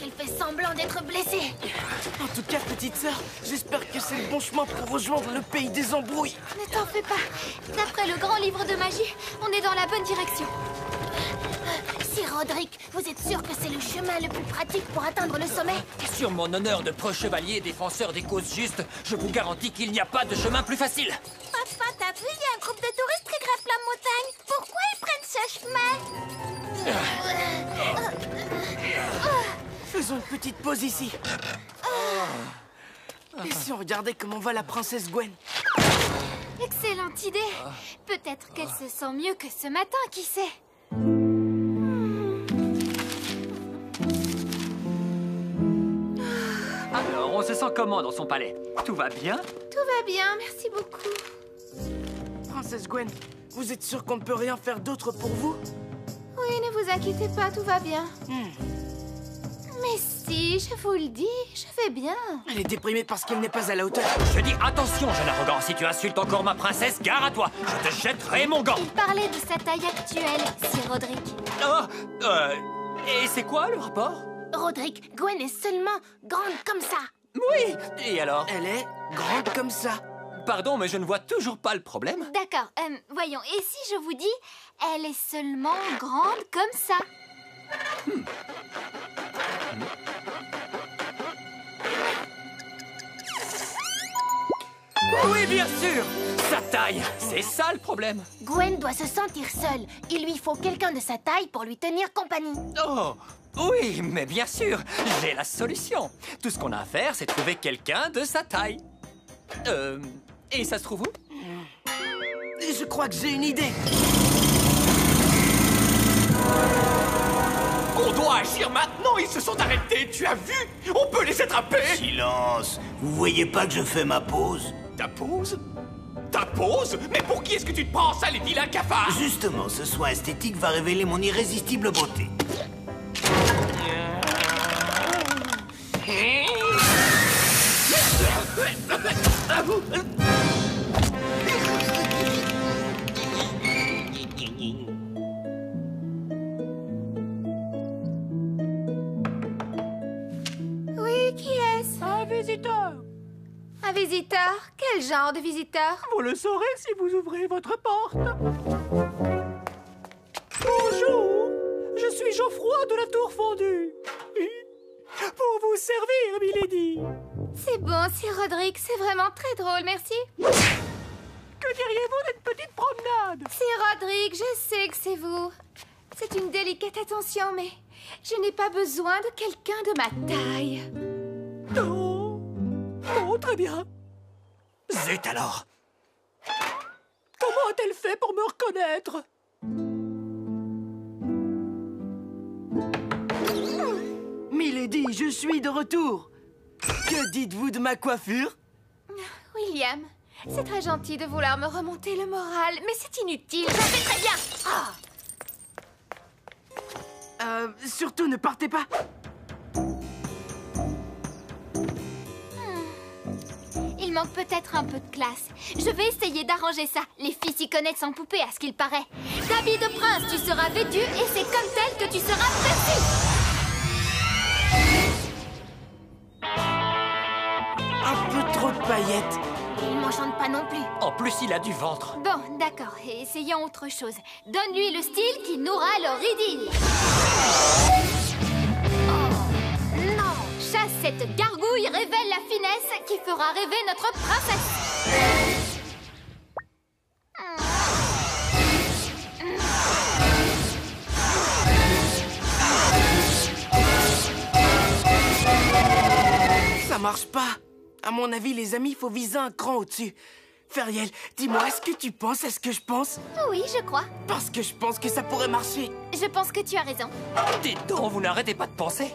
Il fait semblant d'être blessé. En tout cas, petite sœur, j'espère que c'est le bon chemin pour rejoindre le pays des embrouilles. Ne t'en fais pas. D'après le grand livre de magie, on est dans la bonne direction. Sir Roderick, vous êtes sûr que c'est le chemin le plus pratique pour atteindre le sommet? Sur mon honneur de preux chevalier défenseur des causes justes, je vous garantis qu'il n'y a pas de chemin plus facile. Papa, t'as vu, il y a un groupe de touristes qui grimpent la montagne. Pourquoi ils prennent ce chemin? Faisons une petite pause ici. Et si on regardait comment va la princesse Gwen? Excellente idée. Peut-être qu'elle se sent mieux que ce matin, qui sait? Alors, on se sent comment dans son palais? Tout va bien? Tout va bien, merci beaucoup. Princesse Gwen, vous êtes sûre qu'on ne peut rien faire d'autre pour vous? Oui, ne vous inquiétez pas, tout va bien. Mais si, je vous le dis, je vais bien. Elle est déprimée parce qu'elle n'est pas à la hauteur. Je dis attention, jeune arrogant, si tu insultes encore ma princesse, gare à toi. Je te jetterai mon gant. Il parlait de sa taille actuelle, Sir Roderick. Et c'est quoi le rapport? Roderick, Gwen est seulement grande comme ça. Oui, et alors? Elle est grande comme ça. Pardon, mais je ne vois toujours pas le problème. D'accord, voyons, et si je vous dis, elle est seulement grande comme ça? Oui, bien sûr. Sa taille, c'est ça le problème. Gwen doit se sentir seule. Il lui faut quelqu'un de sa taille pour lui tenir compagnie. Oh, oui, mais bien sûr, j'ai la solution. Tout ce qu'on a à faire, c'est trouver quelqu'un de sa taille. Et ça se trouve où? Et je crois que j'ai une idée. On doit agir maintenant, ils se sont arrêtés, tu as vu? On peut les attraper! Silence! Vous voyez pas que je fais ma pause? Ta pause? Ta pause? Mais pour qui est-ce que tu te prends, ça, les vilains cafards? Justement, ce soin esthétique va révéler mon irrésistible beauté. Oui, qui est-ce? Un visiteur. Un visiteur? Quel genre de visiteur? Vous le saurez si vous ouvrez votre porte. Bonjour, je suis Geoffroy de la Tour Fondue. Pour vous servir, milady. C'est bon, Sir Roderick, c'est vraiment très drôle, merci. Que diriez-vous d'une petite promenade? Sir Roderick, je sais que c'est vous. C'est une délicate attention, mais je n'ai pas besoin de quelqu'un de ma taille. Non. Oh, très bien. Zut alors. Comment a-t-elle fait pour me reconnaître? Milady, je suis de retour. Que dites-vous de ma coiffure? William, c'est très gentil de vouloir me remonter le moral, mais c'est inutile, je fais très bien. Surtout ne partez pas. Il manque peut-être un peu de classe. Je vais essayer d'arranger ça. Les filles s'y connaissent en poupée, à ce qu'il paraît. D'habit de prince, tu seras vêtu et c'est comme tel que tu seras vêtu. Un peu trop de paillettes. Il m'enchante pas non plus. En plus, il a du ventre. Bon, d'accord, essayons autre chose. Donne-lui le style qui nourra le ridicule. Oh, non. Chasse cette gargouille, révèle la finesse qui fera rêver notre princesse. Ça marche pas. À mon avis, les amis, faut viser un cran au-dessus. Feriel, dis-moi, est-ce que tu penses à ce que je pense? Oui, je crois. Parce que je pense que ça pourrait marcher. Je pense que tu as raison. Dites donc, vous n'arrêtez pas de penser.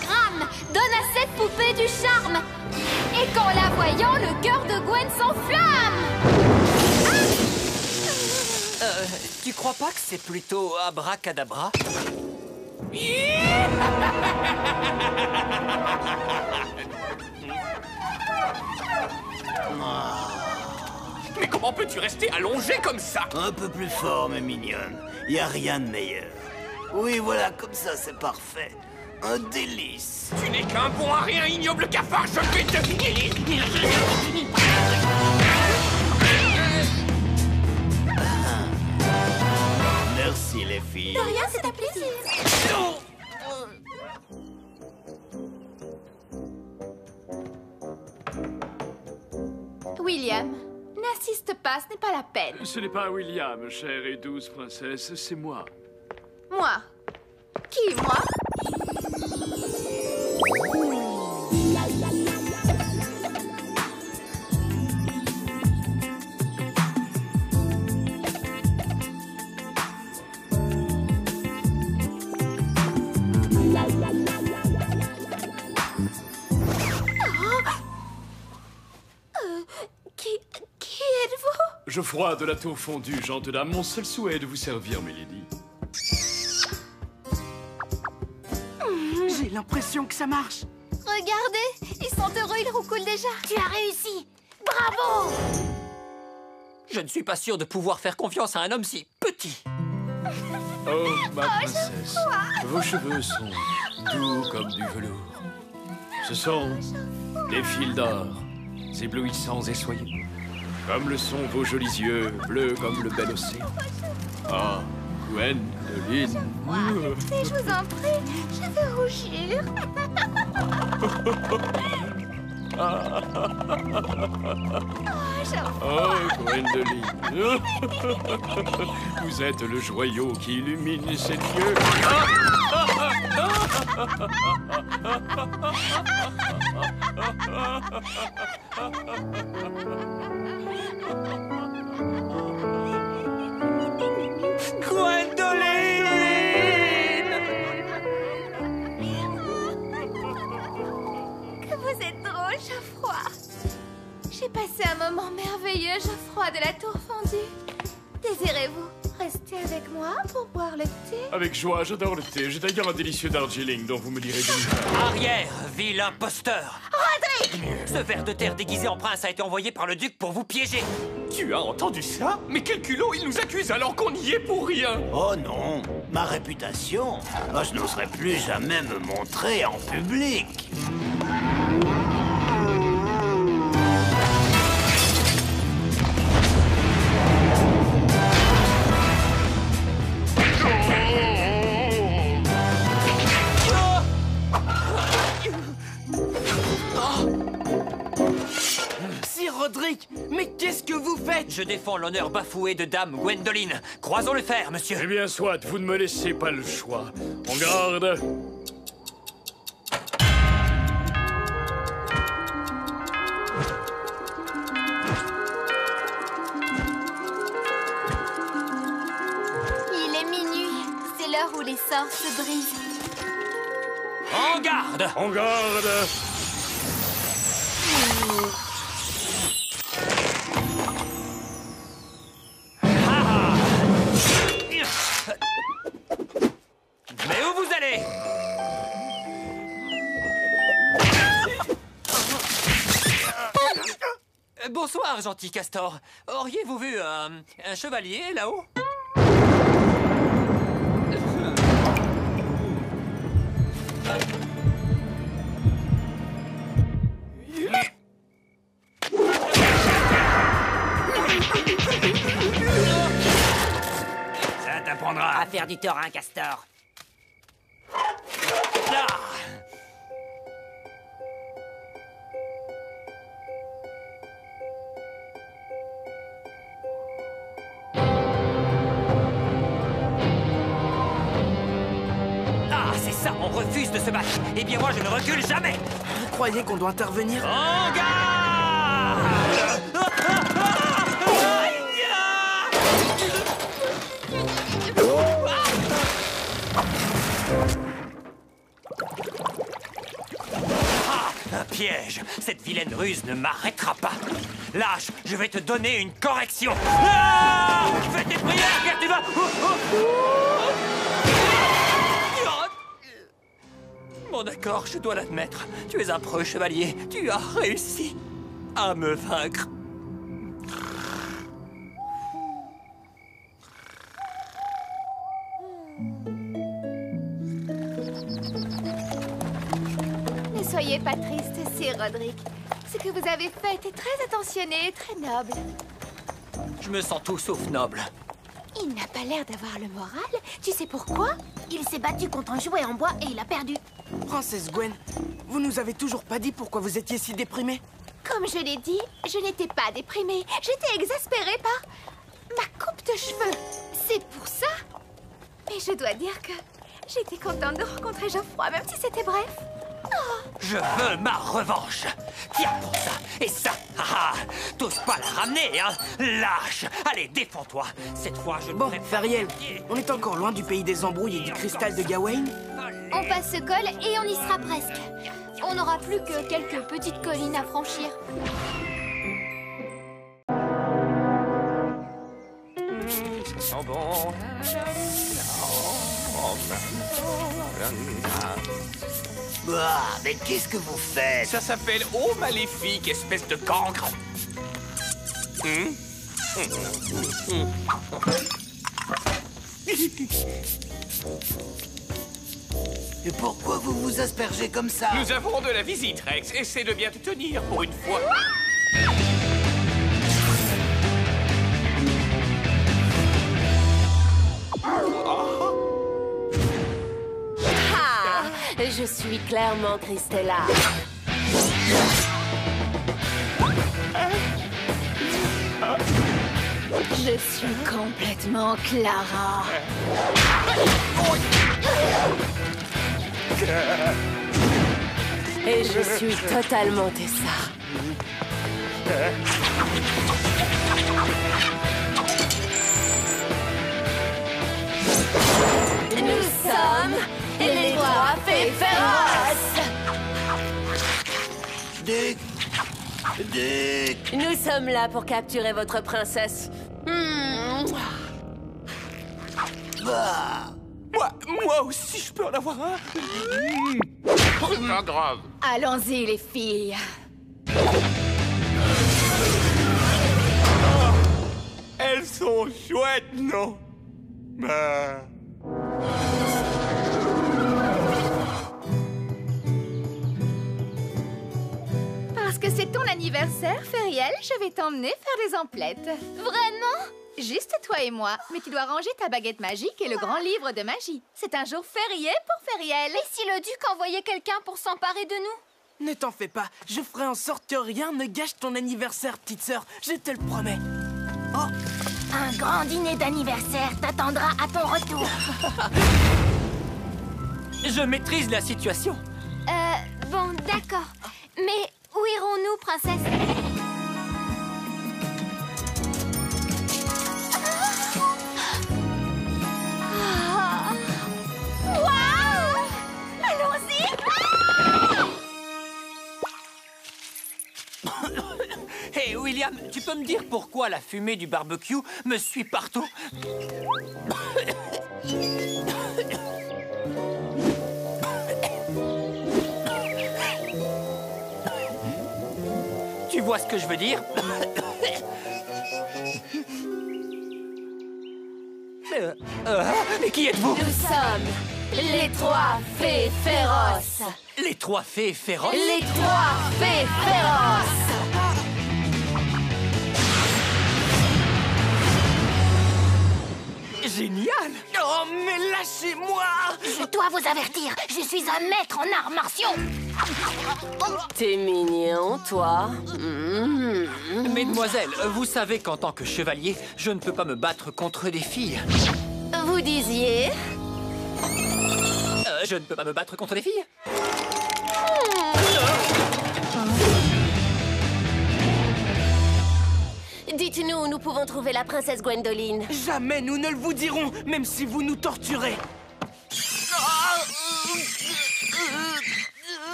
Gram, donne à cette poupée du charme. Et qu'en la voyant, le cœur de Gwen s'enflamme. Tu crois pas que c'est plutôt abracadabra? Mais comment peux-tu rester allongé comme ça? Un peu plus fort, ma mignonne. Y a rien de meilleur. Oui, voilà, comme ça, c'est parfait. Un délice. Tu n'es qu'un bon à rien, ignoble cafard, je vais te... Merci, les filles. De rien, c'est un plaisir. William, n'insiste pas, ce n'est pas la peine. Ce n'est pas William, chère et douce princesse, c'est moi. Moi? Qui, moi? Qui êtes-vous? Geoffroy de la Tour Fondue, gente dame, mon seul souhait est de vous servir, milady. J'ai l'impression que ça marche. Regardez, ils sont heureux, ils roucoulent déjà. Tu as réussi. Bravo! Je ne suis pas sûr de pouvoir faire confiance à un homme si petit. Oh, ma princesse, vos cheveux sont doux comme du velours. Ce sont des fils d'or, éblouissants et soyeux, comme le sont vos jolis yeux, bleus comme le bel océan. Ah, Gwendoline. Arrêtez, je vous en prie, je vais rougir. Oh, Gwendoline. Vous êtes le joyau qui illumine ses yeux. Que vous êtes drôle, Geoffroy. J'ai passé un moment merveilleux, Geoffroy de la Tour Fondue. Désirez-vous rester avec moi pour boire le thé? Avec joie, j'adore le thé. J'ai d'ailleurs un délicieux Darjeeling dont vous me direz de Arrière, vil imposteur! Rodrigue! Ce ver de terre déguisé en prince a été envoyé par le duc pour vous piéger. Tu as entendu ça? Mais quel culot, il nous accuse alors qu'on n'y est pour rien! Oh non, ma réputation. Moi, je n'oserais plus jamais me montrer en public. Sir Roderick, mais qu'est-ce que vous faites? Je défends l'honneur bafoué de dame Gwendoline. Croisons le fer, monsieur. Eh bien, soit, vous ne me laissez pas le choix. En garde. Il est minuit, c'est l'heure où les sorts se brisent. En garde! En garde. Mais où vous allez? Bonsoir, gentil castor. Auriez-vous vu un chevalier là-haut? Ça t'apprendra. À faire du tort à un castor. Ah! Ah, c'est ça, on refuse de se battre. Eh bien, moi, je ne recule jamais. Vous croyez qu'on doit intervenir? En garde! Ah, un piège. Cette vilaine ruse ne m'arrêtera pas. Lâche, je vais te donner une correction. Ah! Fais tes prières, car tu vas... Bon, d'accord, je dois l'admettre. Tu es un preux chevalier. Tu as réussi à me vaincre. Ne soyez pas triste, Sir Roderick. Ce que vous avez fait était très attentionné et très noble. Je me sens tout sauf noble. Il n'a pas l'air d'avoir le moral. Tu sais pourquoi? Il s'est battu contre un jouet en bois et il a perdu. Princesse Gwen, vous nous avez toujours pas dit pourquoi vous étiez si déprimée? Comme je l'ai dit, je n'étais pas déprimée. J'étais exaspérée par ma coupe de cheveux. C'est pour ça. Mais je dois dire que j'étais contente de rencontrer Geoffroy, même si c'était bref. Je veux ma revanche. Tiens pour ça. Et ça. Ah, t'oses pas la ramener, hein? Lâche. Allez, défends-toi. Cette fois, je ne Bon, pourrai pas... Feriel, on est encore loin du pays des embrouilles et du cristal de Gawain? On passe ce col et on y sera presque. On n'aura plus que quelques petites collines à franchir. Ça sent bon. Bah, mais qu'est-ce que vous faites? Ça s'appelle eau maléfique, espèce de cancre. Et pourquoi vous vous aspergez comme ça? Nous avons de la visite, Rex. Essaie de bien te tenir pour une fois. Ah, je suis clairement Christella. Je suis complètement Clara. Et je suis totalement Tessa. Nous sommes les trois fées féroces. Dick! Nous sommes là pour capturer votre princesse. Bah! Moi aussi, je peux en avoir un. Pas grave. Allons-y, les filles. Elles sont chouettes, non? Bah... Parce que c'est ton anniversaire, Feriel, je vais t'emmener faire des emplettes. Vraiment? Juste toi et moi. Mais tu dois ranger ta baguette magique et le grand livre de magie. C'est un jour férié pour Feriel. Et si le duc envoyait quelqu'un pour s'emparer de nous? Ne t'en fais pas, je ferai en sorte que rien ne gâche ton anniversaire, petite sœur, je te le promets. Un grand dîner d'anniversaire t'attendra à ton retour. Je maîtrise la situation. Bon, d'accord. Mais où irons-nous, princesse? Waouh! Allons-y! Hé, William, tu peux me dire pourquoi la fumée du barbecue me suit partout? Tu vois ce que je veux dire? Et qui êtes-vous? Nous sommes les trois fées féroces. Les trois fées féroces? Les trois fées féroces. Génial! Oh, mais lâchez-moi! Je dois vous avertir, je suis un maître en arts martiaux. T'es mignon, toi. Mesdemoiselles, vous savez qu'en tant que chevalier, je ne peux pas me battre contre des filles. Vous disiez? Je ne peux pas me battre contre des filles? Dites-nous où nous pouvons trouver la princesse Gwendoline. Jamais nous ne le vous dirons, même si vous nous torturez.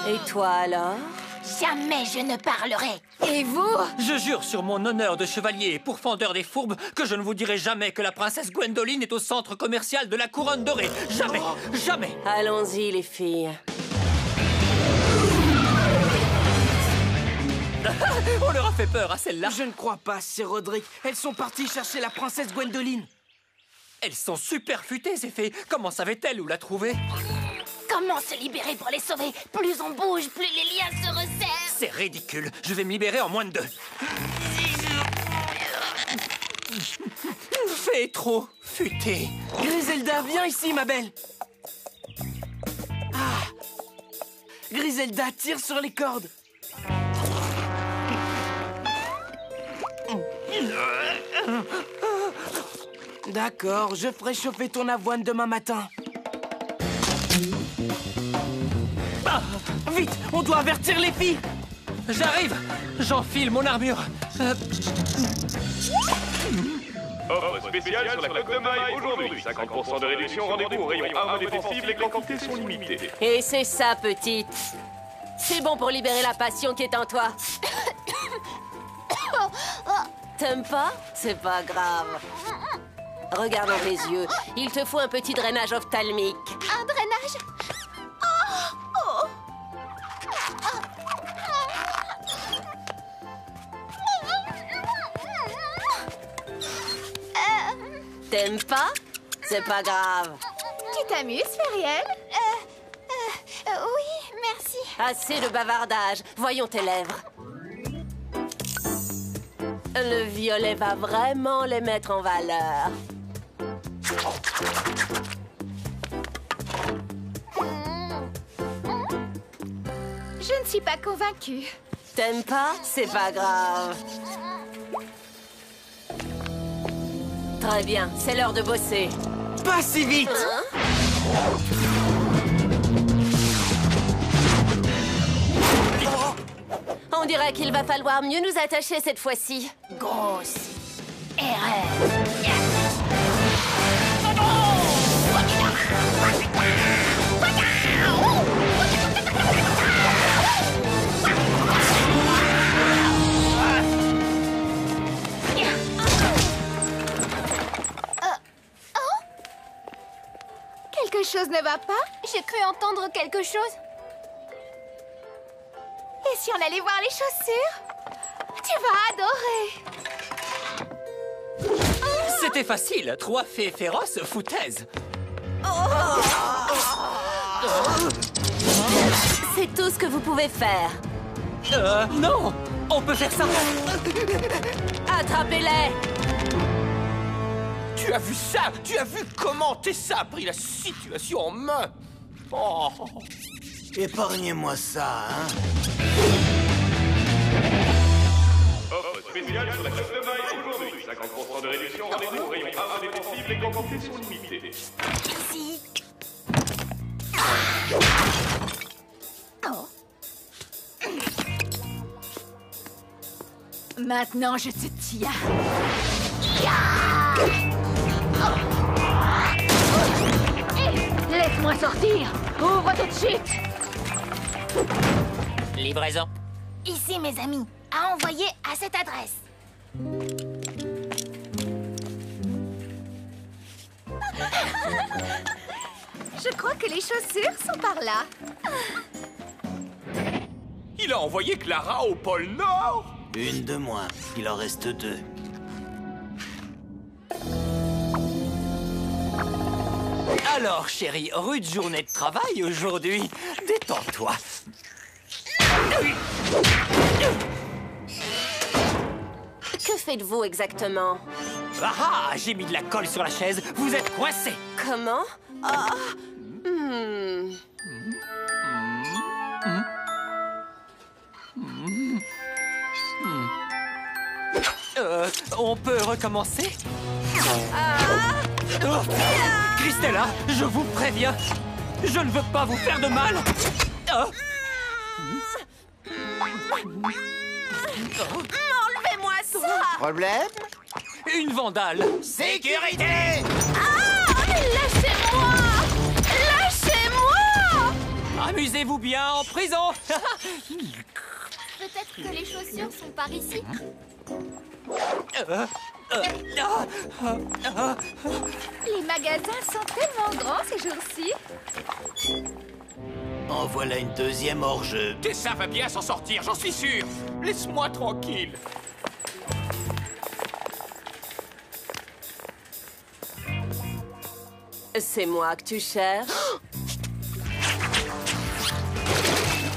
Et toi alors? Jamais je ne parlerai. Et vous? Je jure sur mon honneur de chevalier et pourfendeur des fourbes que je ne vous dirai jamais que la princesse Gwendoline est au centre commercial de la Couronne Dorée. Jamais! Jamais! Allons-y, les filles. On leur a fait peur à celle-là. Je ne crois pas, Sir Roderick. Elles sont parties chercher la princesse Gwendoline. Elles sont super futées, ces fées. Comment savait-elle où la trouver? Comment se libérer pour les sauver? Plus on bouge, plus les liens se resserrent. C'est ridicule. Je vais me libérer en moins de 2. Fée trop futée. Griselda, viens ici, ma belle. Ah. Griselda, tire sur les cordes. D'accord, je ferai chauffer ton avoine demain matin. Ah, vite, on doit avertir les filles. J'arrive. J'enfile mon armure. Offre spéciale sur la côte de maille aujourd'hui. 50% de réduction, rendez-vous au rayon armes défensives, les quantités sont limitées. Et c'est ça, petite. C'est bon pour libérer la passion qui est en toi. T'aimes pas? C'est pas grave. Regarde dans tes yeux. Il te faut un petit drainage ophtalmique. Un drainage? T'aimes pas? C'est pas grave. Tu t'amuses, Feriel? Oui, merci. Assez de bavardage. Voyons tes lèvres. Le violet va vraiment les mettre en valeur. Je ne suis pas convaincue. T'aimes pas? C'est pas grave. Très bien, c'est l'heure de bosser. Pas si vite. On dirait qu'il va falloir mieux nous attacher cette fois-ci. Grosse erreur. Quelque chose ne va pas? J'ai cru entendre quelque chose. Et si on allait voir les chaussures? Tu vas adorer. C'était facile. 3 fées féroces foutaises. C'est tout ce que vous pouvez faire. Non. On peut faire ça. Attrapez-les! Tu as vu ça? Tu as vu comment Tessa a pris la situation en main? Oh. Épargnez-moi ça, hein. Offre spéciale sur la côte de maille aujourd'hui. 50% de réduction, rendez-vous au rayon armes défensives, les quantités sont limitées. Ici. Oh. Maintenant, je te tiens. Laisse-moi sortir! Ouvre tout de suite! Livraison. Ici, mes amis, à envoyer à cette adresse. Je crois que les chaussures sont par là. Il a envoyé Clara au pôle Nord? Une de moins. Il en reste 2. Alors, chérie, rude journée de travail aujourd'hui. Détends-toi. Que faites-vous exactement? Ah, j'ai mis de la colle sur la chaise. Vous êtes coincé. Comment? Ah. On peut recommencer? Oh, Christella, je vous préviens. Je ne veux pas vous faire de mal. Enlevez-moi ça! Problème? Une vandale. Sécurité! Lâchez-moi! Lâchez-moi! Amusez-vous bien en prison. Peut-être que les chaussures sont par ici. Les magasins sont tellement grands ces jours-ci. En voilà une deuxième hors-jeu. Tessa va bien s'en sortir, j'en suis sûr. Laisse-moi tranquille. C'est moi que tu cherches?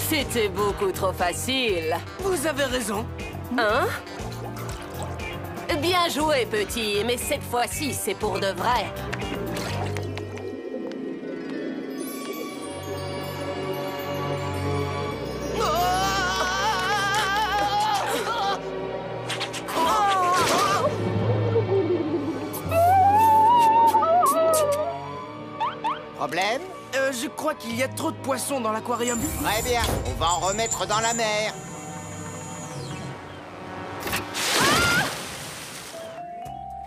C'était beaucoup trop facile. Vous avez raison. Hein? Bien joué, petit, mais cette fois-ci, c'est pour de vrai. Problème? Je crois qu'il y a trop de poissons dans l'aquarium. Très bien, on va en remettre dans la mer.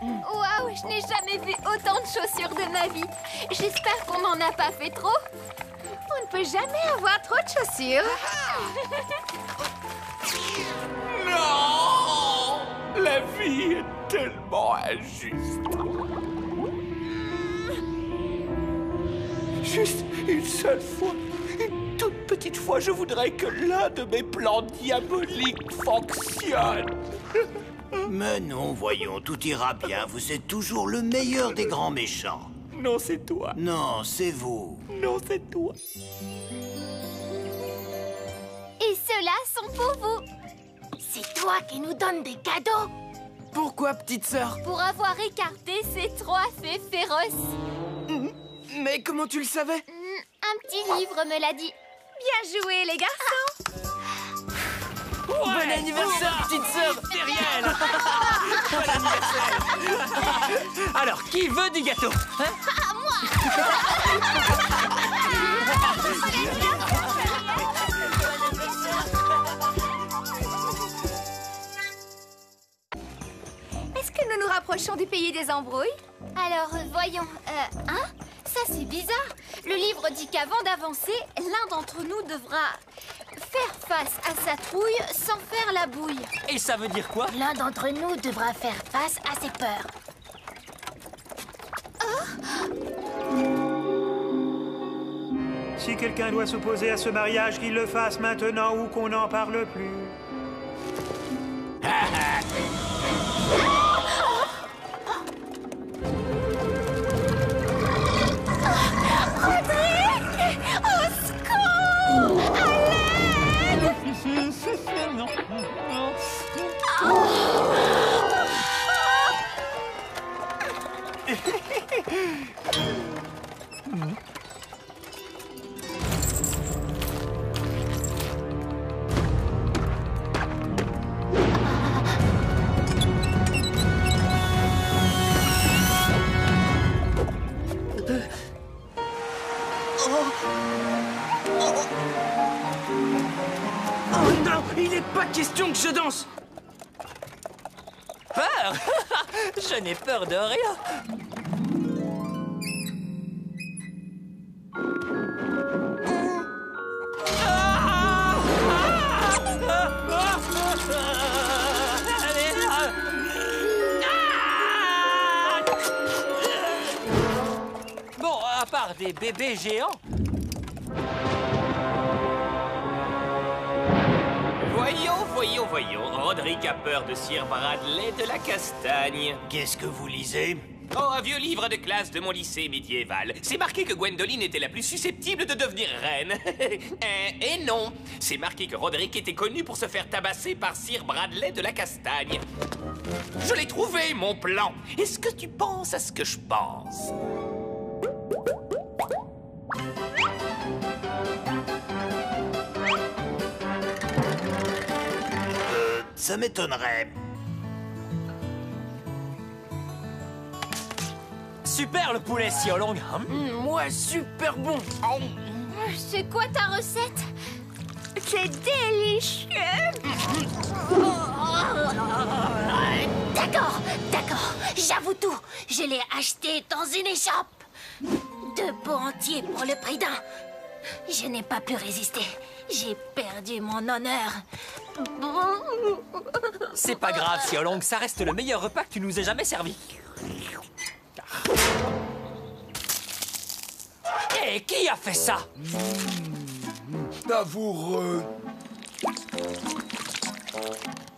Waouh, je n'ai jamais vu autant de chaussures de ma vie. J'espère qu'on n'en a pas fait trop. On ne peut jamais avoir trop de chaussures. Non! La vie est tellement injuste. Juste une seule fois, une toute petite fois, je voudrais que l'un de mes plans diaboliques fonctionne. Mais non, voyons, tout ira bien. Vous êtes toujours le meilleur des grands méchants. Non, c'est toi. Non, c'est vous. Non, c'est toi. Et ceux-là sont pour vous. C'est toi qui nous donnes des cadeaux. Pourquoi, petite sœur? Pour avoir écarté ces 3 fées féroces. Mais comment tu le savais? Un petit livre me l'a dit. Bien joué, les garçons. Bon anniversaire, petite sœur! Myriel. Bon anniversaire. Alors, qui veut du gâteau, hein? Est-ce que nous nous rapprochons du pays des embrouilles? Alors, voyons. Hein? Ça, c'est bizarre. Le livre dit qu'avant d'avancer, l'un d'entre nous devra faire face à sa trouille sans faire la bouille. Et ça veut dire quoi? L'un d'entre nous devra faire face à ses peurs. Si quelqu'un doit s'opposer à ce mariage, qu'il le fasse maintenant ou qu'on n'en parle plus. Oh non, il n'est pas question que je danse! Peur? Je n'ai peur de rien. Bon, à part des bébés géants. Voyons. Roderick a peur de Sir Bradley de la Castagne. Qu'est-ce que vous lisez? Oh, un vieux livre de classe de mon lycée médiéval. C'est marqué que Gwendoline était la plus susceptible de devenir reine. Et non, c'est marqué que Roderick était connu pour se faire tabasser par Sir Bradley de la Castagne. Je l'ai trouvé, mon plan. Est-ce que tu penses à ce que je pense? Ça m'étonnerait. Super le poulet Xiaolong. Ouais, super bon! C'est quoi ta recette? C'est délicieux. D'accord, j'avoue tout. Je l'ai acheté dans une échoppe. 2 pots entiers pour le prix d'un. Je n'ai pas pu résister. J'ai perdu mon honneur. C'est pas grave, Xiaolong, ça reste le meilleur repas que tu nous aies jamais servi. Et qui a fait ça? Savoureux.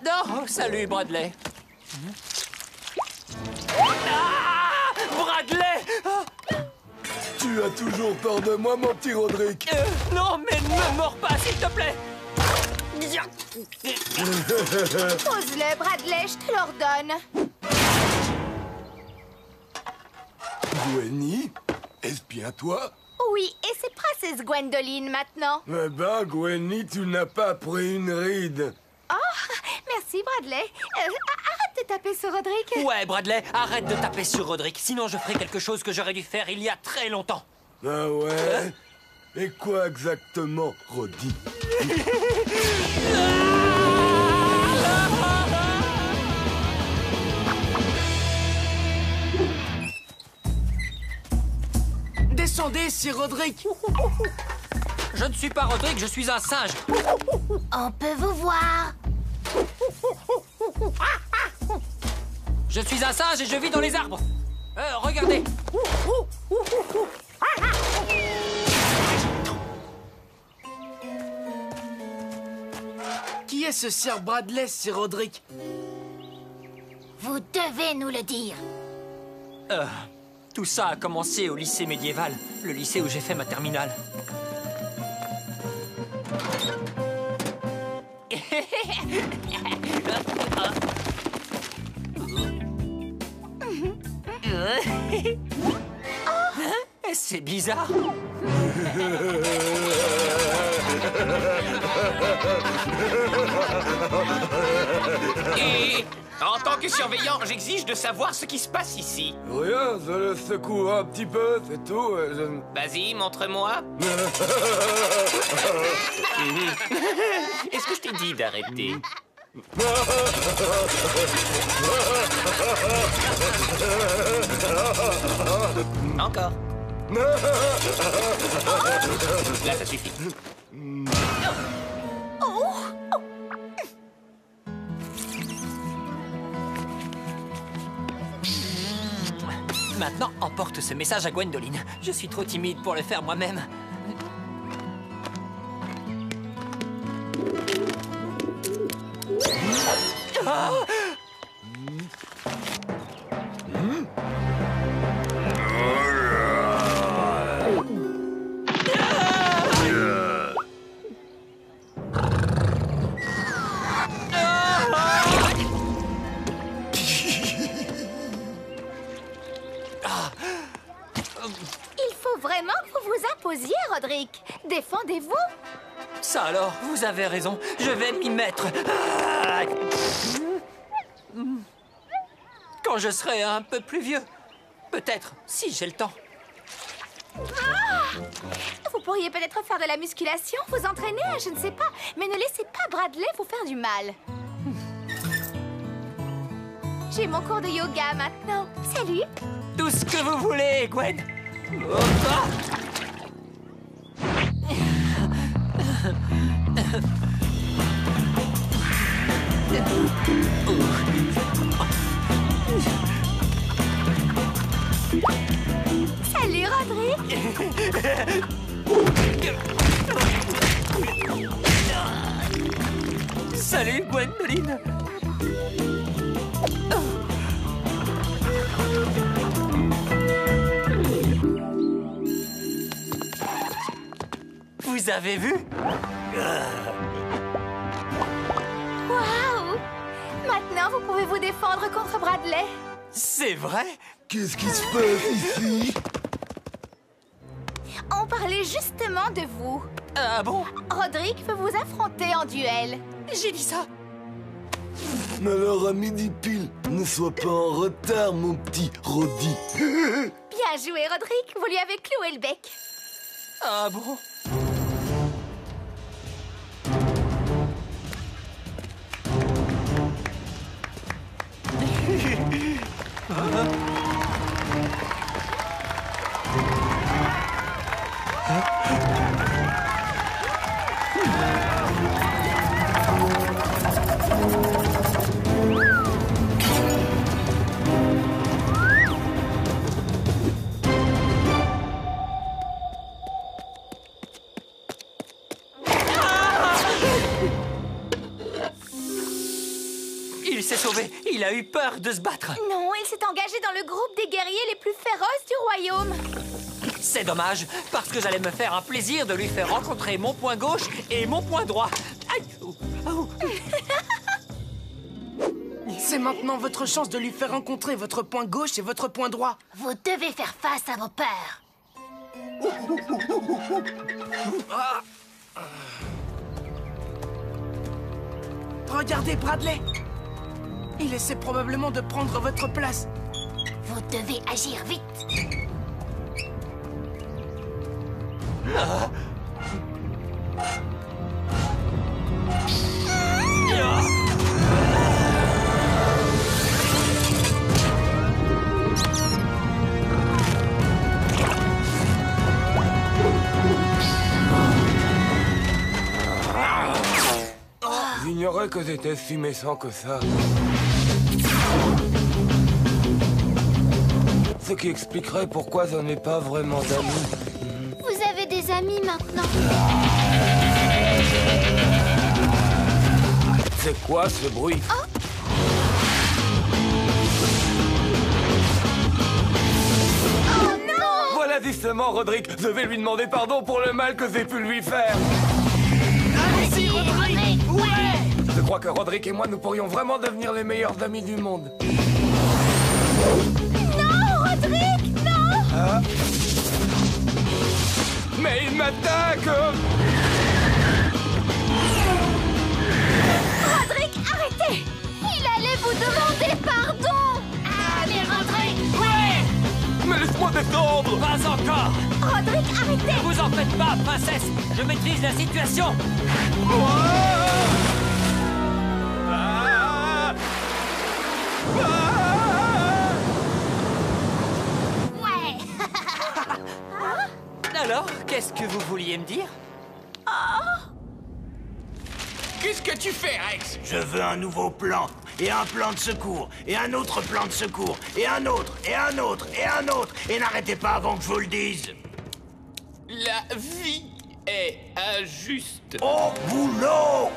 Oh, salut, Bradley. Ah, Bradley! toujours peur de moi, mon petit Roderick? Non, mais ne me mords pas, s'il te plaît. Pose-le, Bradley, je te l'ordonne. Gwenny, est-ce bien toi? Oui, et c'est Princesse Gwendoline maintenant. Eh ben, Gwenny, tu n'as pas pris une ride. Oh, merci Bradley. Arrête de taper sur Roderick. Ouais, Bradley, arrête de taper sur Roderick, sinon je ferai quelque chose que j'aurais dû faire il y a très longtemps. Ah ouais? Et quoi exactement, Roddy? Descendez, Sir Roderick. Je ne suis pas Roderick, je suis un singe. On peut vous voir. Je suis un singe et je vis dans les arbres. Regardez. Qui est ce Sir Bradley, Sir Roderick? Vous devez nous le dire. Tout ça a commencé au lycée médiéval, le lycée où j'ai fait ma terminale. C'est bizarre. Et en tant que surveillant, j'exige de savoir ce qui se passe ici. Rien, je le secoue un petit peu, c'est tout. Vas-y, montre-moi. Est-ce que je t'ai dit d'arrêter? Encore. Là, ça suffit. Maintenant, emporte ce message à Gwendoline. Je suis trop timide pour le faire moi-même. Ah! Il faut vraiment que vous vous imposiez, Roderick. Défendez-vous. Ça alors, vous avez raison. Je vais m'y mettre. Quand je serai un peu plus vieux. Peut-être, si j'ai le temps. Vous pourriez peut-être faire de la musculation, vous entraîner, je ne sais pas. Mais ne laissez pas Bradley vous faire du mal. J'ai mon cours de yoga maintenant. Salut. Tout ce que vous voulez, Gwen. Salut, Roderick. Salut, Gwendoline. Vous avez vu? Waouh! Maintenant, vous pouvez vous défendre contre Bradley. C'est vrai? Qu'est-ce qui se passe ici? On parlait justement de vous. Ah bon? Roderick veut vous affronter en duel. J'ai dit ça. Alors, à midi pile, ne sois pas en retard, mon petit Roddy. Bien joué, Roderick. Vous lui avez cloué le bec. Ah bon? Il s'est sauvé. Il a eu peur de se battre. Non, il s'est engagé dans le groupe des guerriers les plus féroces du royaume. C'est dommage, parce que j'allais me faire un plaisir de lui faire rencontrer mon poing gauche et mon poing droit. Aïe. C'est maintenant votre chance de lui faire rencontrer votre poing gauche et votre poing droit. Vous devez faire face à vos peurs. Regardez Bradley. Il essaie probablement de prendre votre place. Vous devez agir vite. J'ignorais que j'étais si méchant que ça. Ce qui expliquerait pourquoi je n'ai pas vraiment d'amis. Vous avez des amis maintenant. C'est quoi ce bruit? Oh non! Voilà justement, Roderick. Je vais lui demander pardon pour le mal que j'ai pu lui faire. Allez-y, Roderick! Ouais! Je crois que Roderick et moi, nous pourrions vraiment devenir les meilleurs amis du monde. Non, Roderick, non! Ah. Mais il m'attaque! Roderick, arrêtez! Il allait vous demander pardon! Allez, Roderick! Ouais! Mais laisse-moi descendre! Pas encore! Roderick, arrêtez! Ne vous en faites pas, princesse! Je maîtrise la situation! Ouais! Alors, qu'est-ce que vous vouliez me dire? Qu'est-ce que tu fais, Rex? Je veux un nouveau plan, et un plan de secours, et un autre plan de secours, et un autre, et un autre, et un autre, et n'arrêtez pas avant que je vous le dise. La vie est injuste. Au boulot!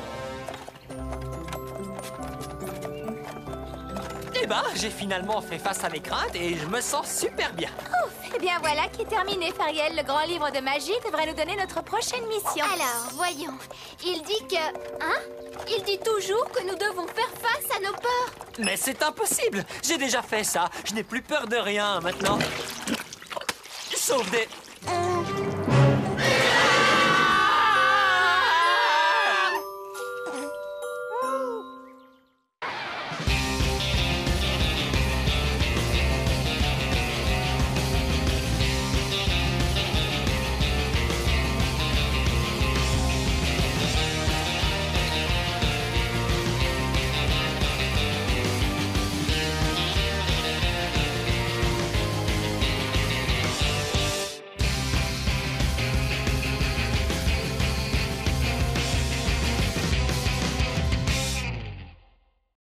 Eh ben, j'ai finalement fait face à mes craintes et je me sens super bien. Ouf! Eh bien voilà qui est terminé, Fariel. Le grand livre de magie devrait nous donner notre prochaine mission. Alors, voyons. Il dit que... Hein? Il dit toujours que nous devons faire face à nos peurs. Mais c'est impossible! J'ai déjà fait ça. Je n'ai plus peur de rien maintenant. Sauf des...